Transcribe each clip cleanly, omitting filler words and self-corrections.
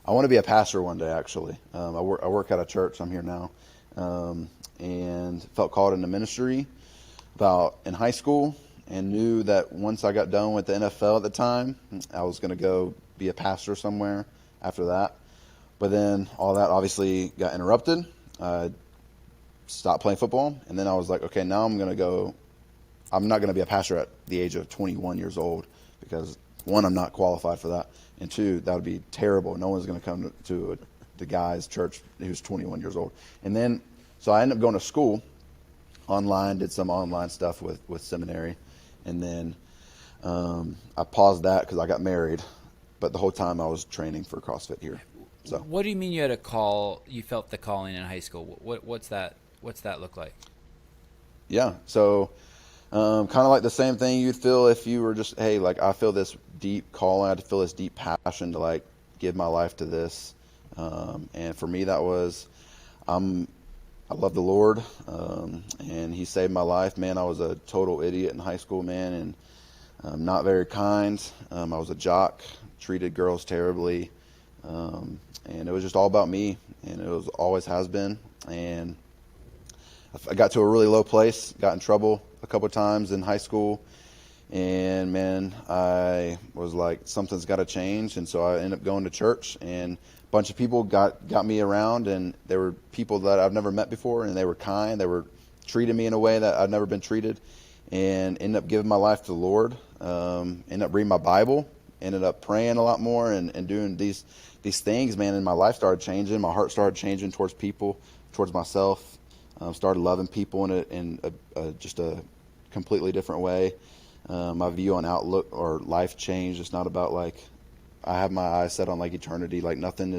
I want to be a pastor one day, actually. I work at a church. I'm here now. And felt called into ministry about in high school and knew that once I got done with the NFL at the time, I was going to go be a pastor somewhere after that. But then all that obviously got interrupted. I stopped playing football. And then I was like, okay, now I'm not going to be a pastor at the age of 21 years old because, one, I'm not qualified for that. And two, that would be terrible. No one's going to come to the guy's church who's 21 years old. And then, so I ended up going to school online, did some online stuff with seminary. And then I paused that because I got married. But the whole time I was training for CrossFit here. So. What do you mean you had a call? You felt the calling in high school. What's that look like? Yeah. So kind of like the same thing you'd feel if you were just, hey, like I feel this deep calling. I feel this deep passion to like give my life to this. And for me, that was, I love the Lord, and He saved my life. Man, I was a total idiot in high school, man, and not very kind. I was a jock, treated girls terribly, and it was just all about me, and it was always has been. And I got to a really low place, got in trouble a couple of times in high school, and man, I was like, something's got to change, and so I ended up going to church, and bunch of people got me around, and there were people that I've never met before, and they were kind. They were treating me in a way that I'd never been treated, and ended up giving my life to the Lord. Ended up reading my Bible, ended up praying a lot more, and doing these things, man. And my life started changing. My heart started changing towards people, towards myself. Started loving people in just a completely different way. My view on outlook or life changed. It's not about like, I have my eyes set on like eternity. Like nothing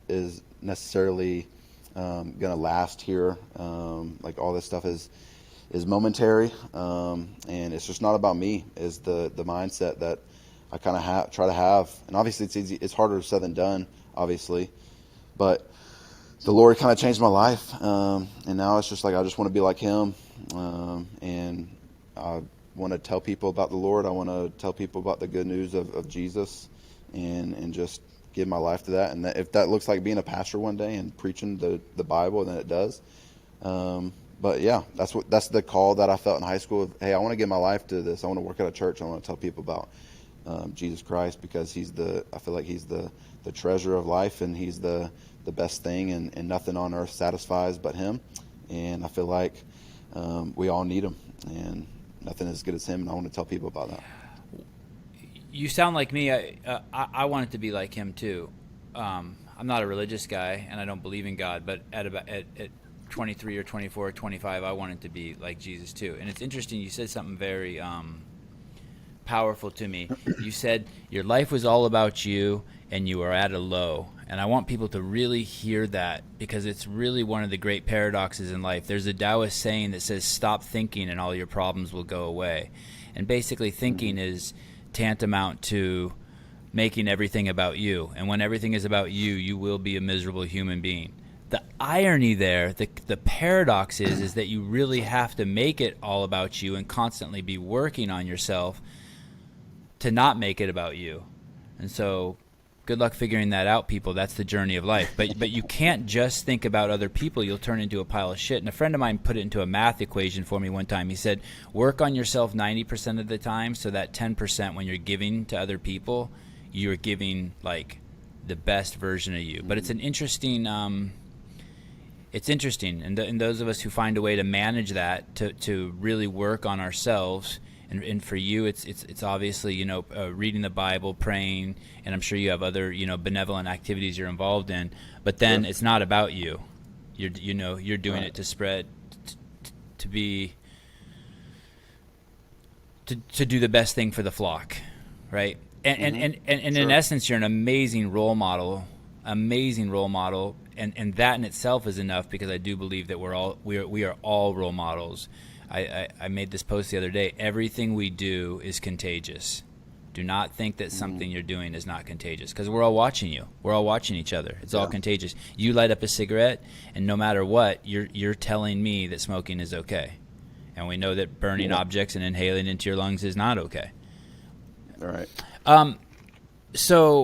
is necessarily gonna last here. Like all this stuff is momentary, and it's just not about me. Is the mindset that I kind of try to have. And obviously it's easy. It's harder said than done, obviously. But the Lord kind of changed my life, and now it's just like I just want to be like Him, and I want to tell people about the Lord. I want to tell people about the good news of Jesus, and just give my life to that. And that, if that looks like being a pastor one day and preaching the Bible, then it does. But yeah, that's the call that I felt in high school. Of, hey, I want to give my life to this. I want to work at a church. I want to tell people about Jesus Christ, because I feel like He's the treasure of life, and He's the best thing, and nothing on earth satisfies but Him. And I feel like we all need Him, and nothing as good as Him, and I want to tell people about that. You sound like me. I wanted to be like Him too. I'm not a religious guy, and I don't believe in God, but at 23 or 24 or 25, I wanted to be like Jesus too. And it's interesting, you said something very powerful to me. You said your life was all about you, and you were at a low. And I want people to really hear that, because it's really one of the great paradoxes in life. There's a Taoist saying that says, stop thinking and all your problems will go away. And basically thinking is tantamount to making everything about you. And when everything is about you, you will be a miserable human being. The irony there, the paradox is that you really have to make it all about you and constantly be working on yourself to not make it about you. And so good luck figuring that out, people. That's the journey of life. But you can't just think about other people. You'll turn into a pile of shit. And a friend of mine put it into a math equation for me one time. He said, work on yourself 90% of the time, so that 10% when you're giving to other people, you're giving like the best version of you. But it's an interesting it's interesting. And those of us who find a way to manage that, to really work on ourselves. And for you, it's obviously, reading the Bible, praying, and I'm sure you have other, benevolent activities you're involved in. But then It's not about you. You're doing it to spread, to do the best thing for the flock, right? And in essence, you're an amazing role model, and that in itself is enough, because I do believe that we are all role models. I made this post the other day. Everything we do is contagious. Do not think that something you're doing is not contagious, because we're all watching you. We're all watching each other. It's all contagious. You light up a cigarette, and no matter what, you're telling me that smoking is okay. And we know that burning objects and inhaling into your lungs is not okay. All right. So